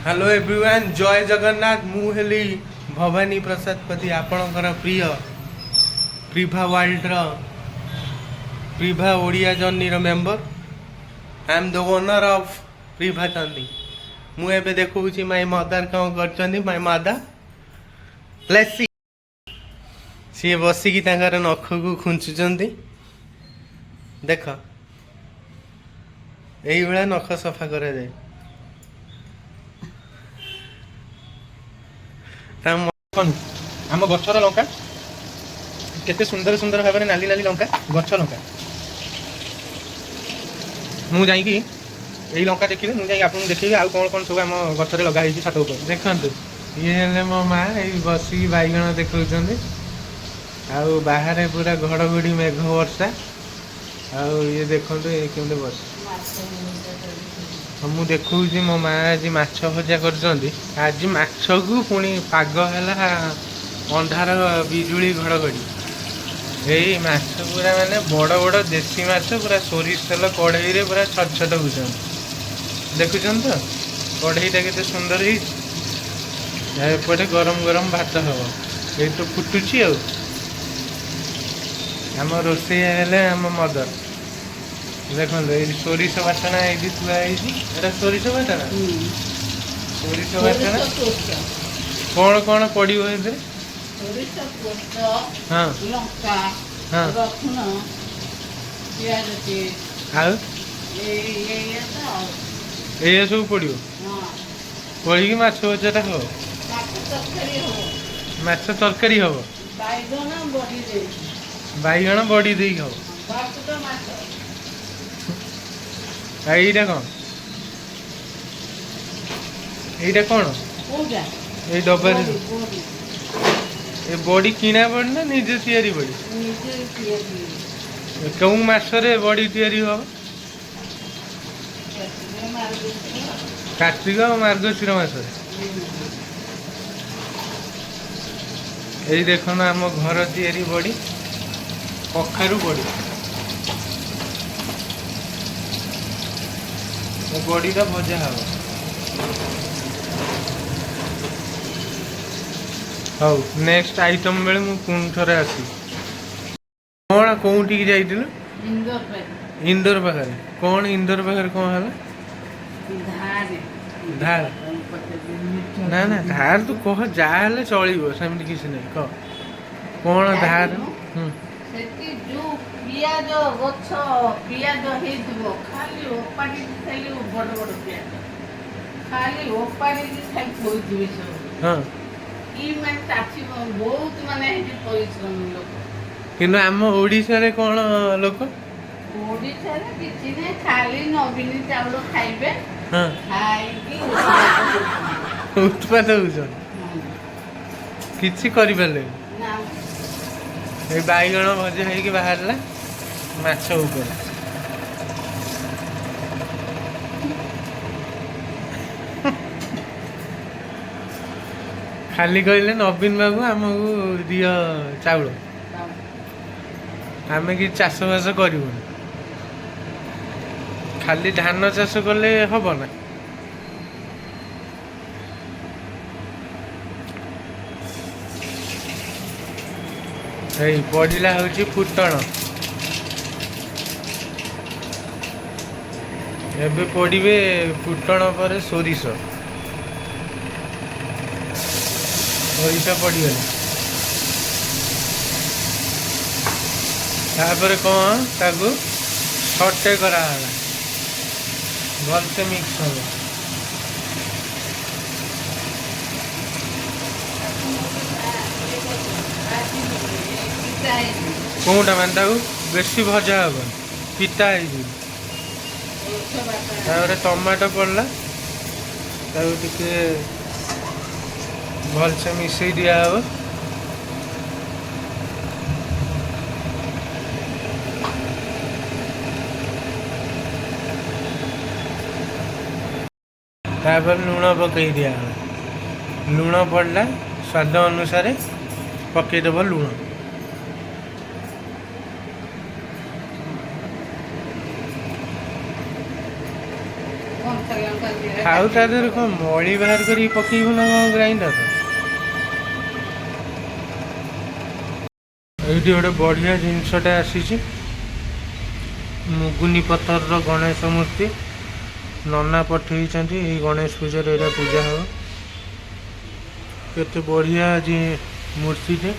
Hello everyone जय जगन्नाथ मु heli Bhavani प्रसाद पति आपणकर प्रिय प्रिभा वर्ल्ड प्रिभा Odia journey member I am the owner of प्रिभा जर्नी मुझे देखूँ माई मदर कौन कर माई मदर लेट्स सी सी बसिकी नख को खुंचुचंती देख यही भाया नख सफा कर जाए आम गचर लंका केते सुंदर सुंदर भाव में नाली नाली लंका गच लंका मुझे यही लंका देखिए मुझे आपको देखिए आउ कौन कौन सब आम गचर लगा छत ऊपर देखते ये मो माँ यही बसिक बैगण देखा आउ बाहर पूरा घड़घड़ी मेघ वर्षा आउ ये देखो ये केमती बस मु देखू मो माँ आज माछ भजा कर आज माछ को पुणी पाग है अंधार बिजुली घड़घड़ी यही माछ पूरा माने बड़ बड़ देसी माछ पूरा सोरिष तेल कढ़ई रे पूरा छट छट होचन देखुन तो कढ़ईटा केते सुंदर एपटे गरम गरम भात हम ये तो फुटुची आम रोषे आम मदर देखो ये सोरिष बाटना ये थुआ सोरिष बाटना सोरिष बाटना कौन कौन पड़ो हाँ हाँ ये सब पड़ो पड़ी माछ भजाटा हम माछ तरकारी हम बैगण बड़ी दे हम এইটা কଣ এইটা কଣ এই ডবারে এই বড়ি কিনা বড়ি না নিজে তৈরি বড়ি কেউ মাসরে বড়ি তৈরি হব কার্তিক আর মার্গশির মাসরে এই দেখো না আম ঘর তৈরি বড়ি কখারু বড়ি बॉडीटा भजा हम हाउ नेक्स्ट आइटम बेले मु पुणी थरे आसी कौन कौटी जाइल इंदोर पाखे कौन इंदोर पाखे कौन है धार ना ना धार तू कह जहाँ चलो सेमती किसी नहीं कह कौन धार पियाज गछ पियाज खाली ओपाड़ी खाली बड़ बड़ पियाज खाली ओपाड़ी खाली थोई सब हां ई माने चाची बहुत माने परिश्रम लोक किनो हम ओडिसा रे कोन लोक ओडिसा रे किछि ने खाली नवीन चावल खाइबे हां खाई की उत्पाद हो किछि करि परले ना ए बैगण भजा है कि बाहरला माछ ऊपर खाली कहले नवीन बाबू आमको दियो चाउल आम कि चाष बास करूँ खाली धान चाष कले हम ना पड़ा हूँ फुटण एबे पड़े फुटण पर सोरिष सोरिष पड़गला तापर कौन ताकू छटे कराला भलसे मिक्स हम कौटा मान बेसी भजा हम पिता टमाटो पड़ला टे भलसे मिसई दिया हम तापर लुण पकई दिया लुण पड़ला स्वाद अनुसार पकईदेव लुण खाऊ ता देहर कौन मड़ी बाहर कर पकेबू ना कौन ग्राइंडर ये गोटे बढ़िया जिनसटे आसी मुगुनी पत्थर गणेश मूर्ति नना पठे गणेश पूजा यहाँ पूजा हम केते बढ़िया जी मूर्ति टे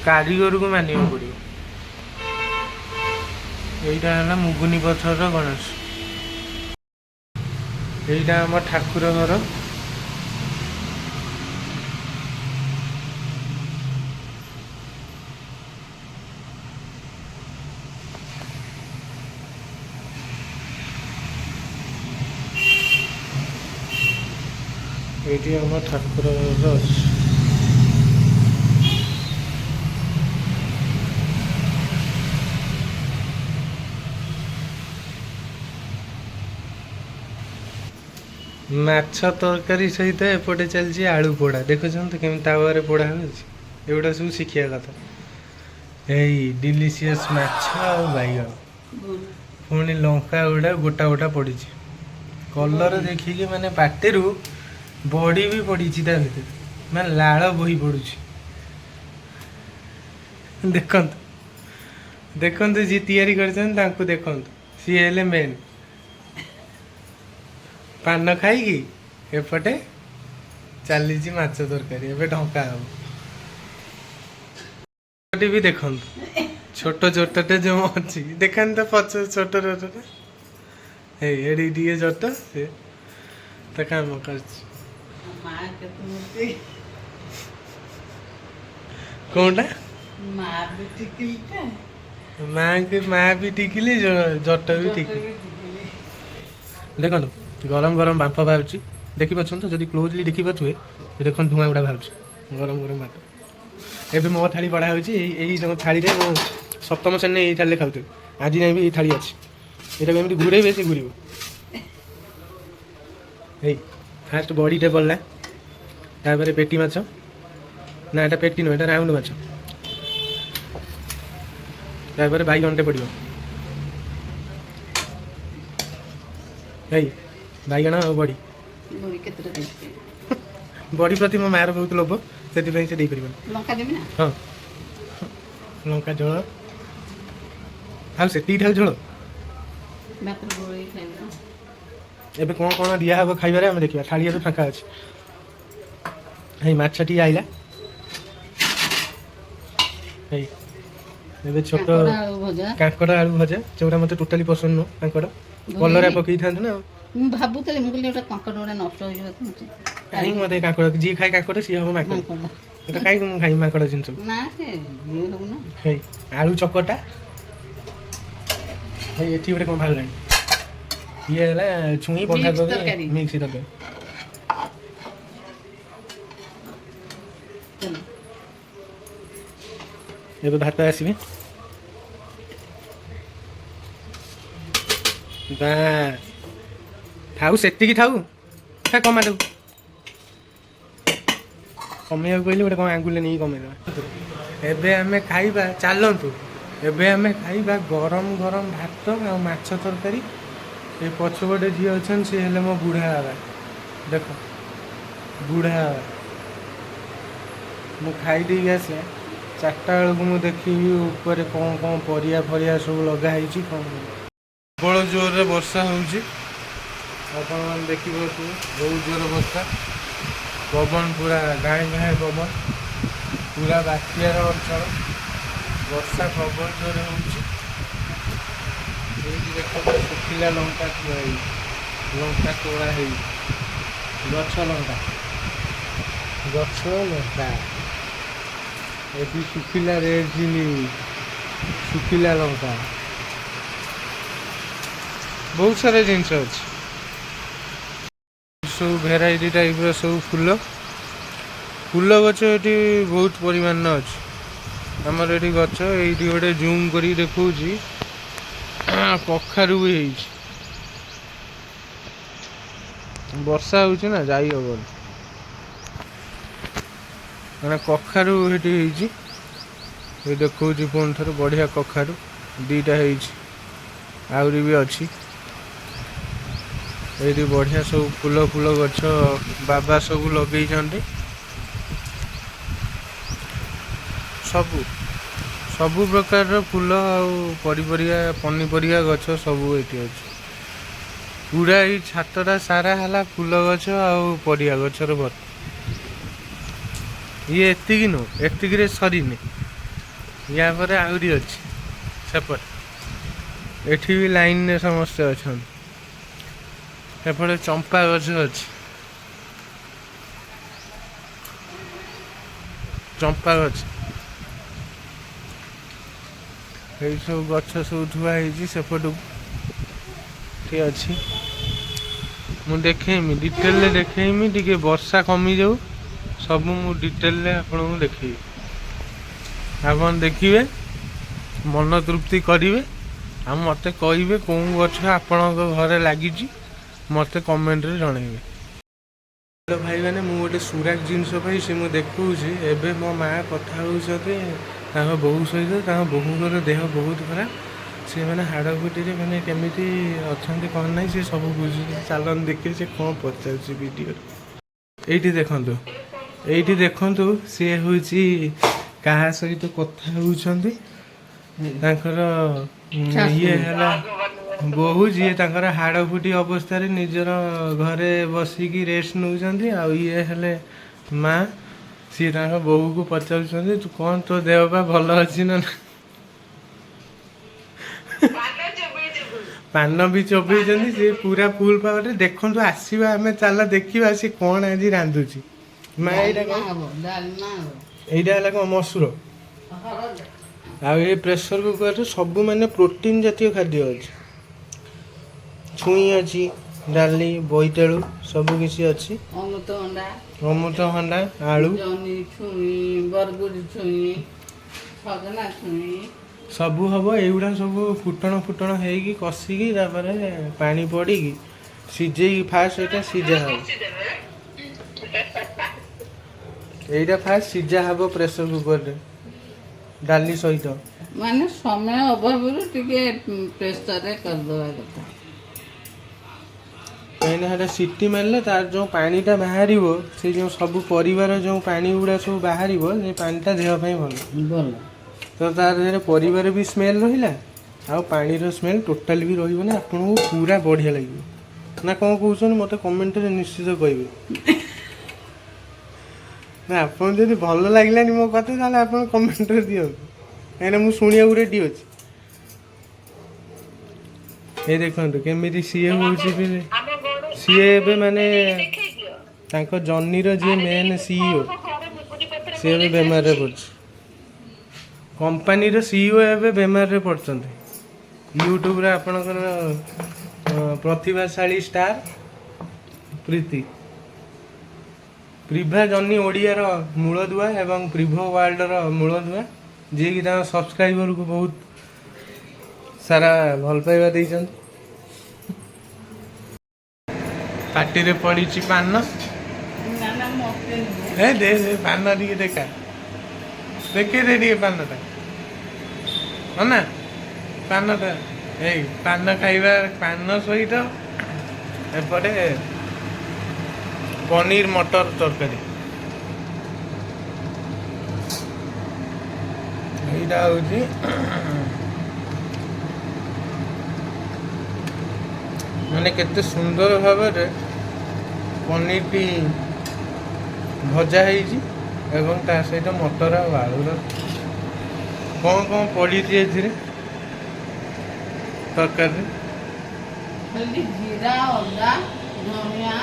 कारीगर को मानिया पड़ो यहाँ है मुगुनी पत्थर गणेश यहाँ आम ठाकुर घर ये आम ठाकुर घर माछ तरकारी सहित एपटे चलती आलू पोड़ा देखुं केमी तावा पोड़ा होगा सब शिखा कथा यही डिलीशियस माछ बैगन पुणी लंका गुड़ा गोटा गोटा पड़ी कलर देखिए माने पाटे बड़ी भी पड़ी भर मैं लाड़ बही पड़ू देखते जी तैयारी कर देखु सी हेले मेन पान खाई एपटे चली माछ तरकारी एवं ढंका हम भी देखु छोट छोटे जो अच्छी देखा तो पच छोट छोटे ये छोट से तो काम कर कौनटा माँ भी टिकिली जट भी टिकिली देखो गरम गरम बांफ बाहर देखिए जब क्लोजली देखी पारे देख धुआं गुड़ा बाहर गरम गरम बांफ एवं मो थाली बड़ा हो थाली में सप्तम श्रेणी ये थाली खाऊ आज नहीं भी ये थाली अच्छी यहाँ एमती घूरे से घूर फास्ट बड़ीटे पड़ला तापर पेटी माछ ना यहाँ पेटी नुह राउंड माछ तापर बैगनटे पड़ो बैगन बड़ी बड़ी प्रति मो मार बहुत लोभ से हाँ लंका झोल हाँ से झोल एबे कौन कौन दिया हम खाइबारे हम देखिए थाली भी फाँका अच्छे माछटी आइला एबे छोट कांकड़ आलू भजा जोड़ा मत टोटाली पसंद नुह कांकड़ कलर पकई था ना भाबुतले मुझे गोटे कांकड़ गोटे नष्ट हो कहीं मत कांकड़ जी खाए कांकड़ सी हम माकड़ तो कहीं मुझे खाई माकड़ जिनस आलू चकटा ये गोटे कौन भाग ये है छुई बंधा कोबी मिक्स तरकारी ये भात आसबे थाऊ से थाऊ कमा दे कमे कहले गोटे कौन आंगुल नहीं कमे एबे आमे खाइबा चलतु एबे आमे खाइबा गरम गरम भात आ माछ तरकारी ये पछपटे झी अच्छा सी हेले मो बुढ़ा बाबा देख बुढ़ा बाबा मु खाई आसे 4टा बेलू मुझे देखी ऊपर कौन कौन परिया फरिया सब लगाई कौन प्रबल जोर रे वर्षा होउची अपन देखी बहुत जोर वर्षा पवन पूरा गाए गाए पवन पूरा बात्यार अंचल वर्षा प्रबल जोर होउची देखो सुखिला लंका लंका तोड़ा है गछ लंका ये सुखिला रेड चिली सुखिला लंका बहुत सारा जिनस अच्छे सब भेराइटी टाइप सब फूल फूल गच ये बहुत परिमाण अच्छे आमर ये गच ये गोटे जूम कर देखा कखारू भी वर्षा हो जाई हम मैंने कखारू ये देखा पुणी थर बढ़िया कखारू 2टा आहरी भी अच्छी ଏଇଠି ବଢ଼ିଆ ସବୁ ଫୁଲ ଫୁଲ ଗଛ ବାବା ସବୁ ଲଗେଇଛନ୍ତି। ସବୁ ସବୁ ପ୍ରକାରର ଫୁଲ ଆଉ ପନିପରିବା ଗଛ ସବୁ ଏଇଠି ଅଛି। ପୁରା ଏଇ ଛାତଟା ସାରା ହେଲା ଫୁଲ ଗଛ ଆଉ ପରିବା ଗଛର ଭର୍ତ୍ତି। ଇଏ ଏତିକି ନୁହଁ, ଏତିକିରେ ସରିନି, ୟା ପରେ ଆହୁରି ଅଛି ସେପଟେ। ଏଠି ବି ଲାଇନରେ ସମସ୍ତେ ଅଛନ୍ତି। ଏପଟେ ଚମ୍ପା ଗଛ ଅଛି, ଚମ୍ପା ଗଛ। ଏଇ ସବୁ ଗଛ ସବୁ ଥୁଆ ହେଇଛି ସେପଟକୁ ଠିକ ଅଛି। ମୁଁ ଦେଖେଇମି, ଡିଟେଲରେ ଦେଖେଇମି, ଟିକେ ବର୍ଷା କମିଯାଉ, ସବୁ ମୁଁ ଡିଟେଲରେ ଆପଣଙ୍କୁ ଦେଖେଇବି। ଆପଣ ଦେଖିବେ, ମନ ତୃପ୍ତି କରିବେ, ଆଉ ମୋତେ କହିବେ କେଉଁ ଗଛ ଆପଣଙ୍କ ଘରେ ଲାଗିଛି, ମୋତେ କମେଣ୍ଟରେ ଜଣେଇବେ। ଭାଇମାନେ, ମୁଁ ଗୋଟେ ସୁରାକ ଜିନିଷ ପାଇଁ ସେ ମୁଁ ଦେଖଉଛି। ଏବେ ମୋ ମା କଥା ହେଉଛନ୍ତି ତାଙ୍କ ବୋହୂ ସହିତ। ତାଙ୍କ ବୋହୂଙ୍କର ଦେହ ବହୁତ ଖରାପ, ସେମାନେ ହାଡ଼ ଫୁଟିରେ ମାନେ କେମିତି ଅଛନ୍ତି କ'ଣ ନାହିଁ ସେ ସବୁ ବୁଝୁଛନ୍ତି। ଚାଲନ୍ତୁ ଦେଖିବେ ସେ କ'ଣ ପଚାରୁଛି ଭିଡ଼ିଓରେ। ଏଇଠି ଦେଖନ୍ତୁ ସିଏ ହେଉଛି କାହା ସହିତ କଥା ହେଉଛନ୍ତି। ତାଙ୍କର ଇଏ ହେଲା ବୋହୂ, ଯିଏ ତାଙ୍କର ହାଡ଼ ଫୁଟି ଅବସ୍ଥାରେ ନିଜର ଘରେ ବସିକି ରେଷ୍ଟ ନେଉଛନ୍ତି। ଆଉ ଇଏ ହେଲେ ମା, ସିଏ ତାଙ୍କ ବୋହୂକୁ ପଚାରୁଛନ୍ତି ତୁ କ'ଣ, ତୋ ଦେହ ପା ଭଲ ଅଛି ନା? ପାନ ବି ଚୋବେଇଛନ୍ତି, ସିଏ ପୁରା ଫୁଲ ପାୱାରରେ। ଦେଖନ୍ତୁ ଆସିବା, ଆମେ ଚାଲ ଦେଖିବା ସେ କ'ଣ ଆଜି ରାନ୍ଧୁଛି। ମା ଏଇଟା କ'ଣ? ଏଇଟା ହେଲା କ'ଣ? ମସୁର। ଆଉ ଏ ପ୍ରେସର କୁକରରେ ସବୁ ମାନେ ପ୍ରୋଟିନ୍ ଜାତୀୟ ଖାଦ୍ୟ ଅଛି। ଛୁଇଁ ଅଛି, ଡାଲି, ବୋଇତାଳୁ ସବୁ କିଛି ଅଛି। ଅମୃତଭଣ୍ଡା, ଆଳୁ, ଛୁଇଁ, ବରଗୁଡ଼ି ଛୁଇଁ, ସଜନା ଛୁଇଁ ସବୁ ହବ। ଏଇଗୁଡ଼ା ସବୁ ଫୁଟଣ ହେଇକି କଷିକି ତାପରେ ପାଣି ପଡ଼ିକି ସିଝେଇକି ଫାଷ୍ଟ ଏଇଟା ସିଝା ହବ। ଏଇଟା ଫାଷ୍ଟ ସିଝା ହବ ପ୍ରେସର କୁକରରେ ଡାଲି ସହିତ। ମାନେ ସମୟ ଅଭାବରୁ ଟିକେ ପ୍ରେସରରେ କରିଦେବା କଥା। କାହିଁକିନା ସେଟା ସିଟି ମାରିଲେ ତାର ଯେଉଁ ପାଣିଟା ବାହାରିବ, ସେ ଯେଉଁ ସବୁ ପରିବାର ଯେଉଁ ପାଣି ଗୁଡ଼ା ସବୁ ବାହାରିବ, ସେ ପାଣିଟା ଦେହ ପାଇଁ ଭଲ। ତ ତାର ଦେହରେ ପରିବାର ବି ସ୍ମେଲ୍ ରହିଲା, ଆଉ ପାଣିର ସ୍ମେଲ୍ ଟୋଟାଲି ବି ରହିବନି। ଆପଣଙ୍କୁ ପୁରା ବଢ଼ିଆ ଲାଗିବ। ନା କ'ଣ କହୁଛନ୍ତି ମୋତେ କମେଣ୍ଟରେ ନିଶ୍ଚିତ କହିବେ। ନା ଆପଣ ଯଦି ଭଲ ଲାଗିଲାନି ମୋ କଥା, ତାହେଲେ ଆପଣ କମେଣ୍ଟରେ ଦିଅନ୍ତୁ, କାହିଁକିନା ମୁଁ ଶୁଣିବାକୁ ରେଡ଼ି ଅଛି। ଏ ଦେଖନ୍ତୁ କେମିତି ସିଏ ହେଉଛି, ସିଏ ଏବେ ମାନେ ତାଙ୍କ ଜର୍ନିର ଯିଏ ମେନ୍ ସିଇଓ, ସିଏ ଏବେ ବେମାରରେ ପଡ଼ିଛି। କମ୍ପାନୀର ସିଇଓ ଏବେ ବେମାରରେ ପଡ଼ିଛନ୍ତି। ୟୁଟ୍ୟୁବରେ ଆପଣଙ୍କର ପ୍ରତିଭାଶାଳୀ ଷ୍ଟାର ପ୍ରୀତି, ପ୍ରିଭା ଜର୍ନି ଓଡ଼ିଆର ମୂଳଦୁଆ ଏବଂ ପ୍ରିଭା ୱାର୍ଲଡର ମୂଳଦୁଆ, ଯିଏକି ତାଙ୍କ ସବସ୍କ୍ରାଇବରକୁ ବହୁତ ସାରା ଭଲ ପାଇବା ଦେଇଛନ୍ତି। ପାଟିରେ ପଡ଼ିଛି ପାନ। ଦେ ପାନ ଟିକେ ଦେଖା, ଦେଖେଇ ଦେ ଟିକେ ପାନଟା। ହଁ ନା, ପାନଟା ଏଇ ପାନ ଖାଇବା, ପାନ ସହିତ ଏପଟେ ପନିର ମଟର ତରକାରୀ। ଏଇଟା ହେଉଛି ମାନେ କେତେ ସୁନ୍ଦର ଭାବରେ ପନିରଟି ଭଜା ହେଇଛି ଏବଂ ତା ସହିତ ମଟର ଆଉ ଆଳୁର କ'ଣ କ'ଣ ପଡ଼ିଛି ଏଥିରେ ତରକାରୀରେ। ଜିରା, ଅଦା, ଧନିଆ,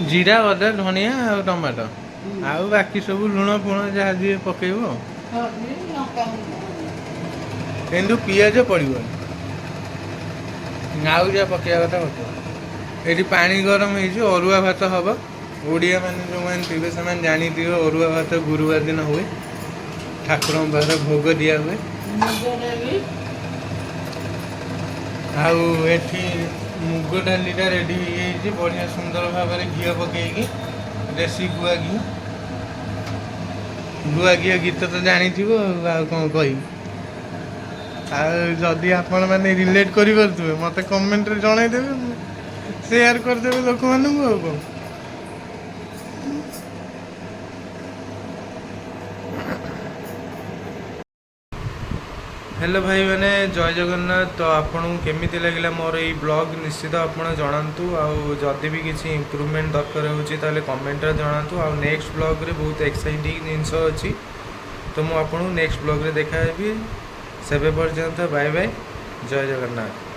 ଜିରା, ଅଦା, ଧନିଆ ଆଉ ଟମାଟୋ, ଆଉ ବାକି ସବୁ ଲୁଣ ଫୁଣ ଯାହା ଯିଏ ପକେଇବ। କିନ୍ତୁ ପିଆଜ ପଡ଼ିବନି, ଆଉ ଯାହା ପକେଇବା କଥା ପକେଇବ। ଏଠି ପାଣି ଗରମ ହେଇଛି, ଅରୁଆ ଭାତ ହବ। ଓଡ଼ିଆ ମାନେ ଯେଉଁମାନେ ଥିବେ ସେମାନେ ଜାଣିଥିବେ ଅରୁଆ ଭାତ ଗୁରୁବାର ଦିନ ହୁଏ, ଠାକୁରଙ୍କ ପାଖରେ ଭୋଗ ଦିଆ ହୁଏ। ଆଉ ଏଠି ମୁଗ ଡାଲିଟା ରେଡ଼ି ହେଇଯାଇଛି ବଢ଼ିଆ ସୁନ୍ଦର ଭାବରେ, ଘିଅ ପକେଇକି, ଦେଶୀ ଗୁଆ ଘିଅ। ଗୁଆ ଘିଅ ଗୀତ ତ ଜାଣିଥିବ, ଆଉ କ'ଣ କହିବି। ଆଉ ଯଦି ଆପଣମାନେ ରିଲେଟ୍ କରିପାରୁଥିବେ ମୋତେ କମେଣ୍ଟରେ ଜଣାଇଦେବେ, ସେୟାର କରିଦେବେ ଲୋକମାନଙ୍କୁ ଆଉ କ'ଣ। हेलो भाई मैंने जय जगन्नाथ। तो आपको केमिति लगिला मोर ये ब्लॉग निश्चित आपण जनातु। आदि भी किसी इम्प्रूवमेंट दरकार होची कमेंट जनातु। आ नेक्स्ट ब्लॉग रे बहुत एक्साइटिंग जिनस अच्छी, तो मुझे नेक्स्ट ब्लॉग रे देखा। से पर्यंत बाय बाय, जय जगन्नाथ।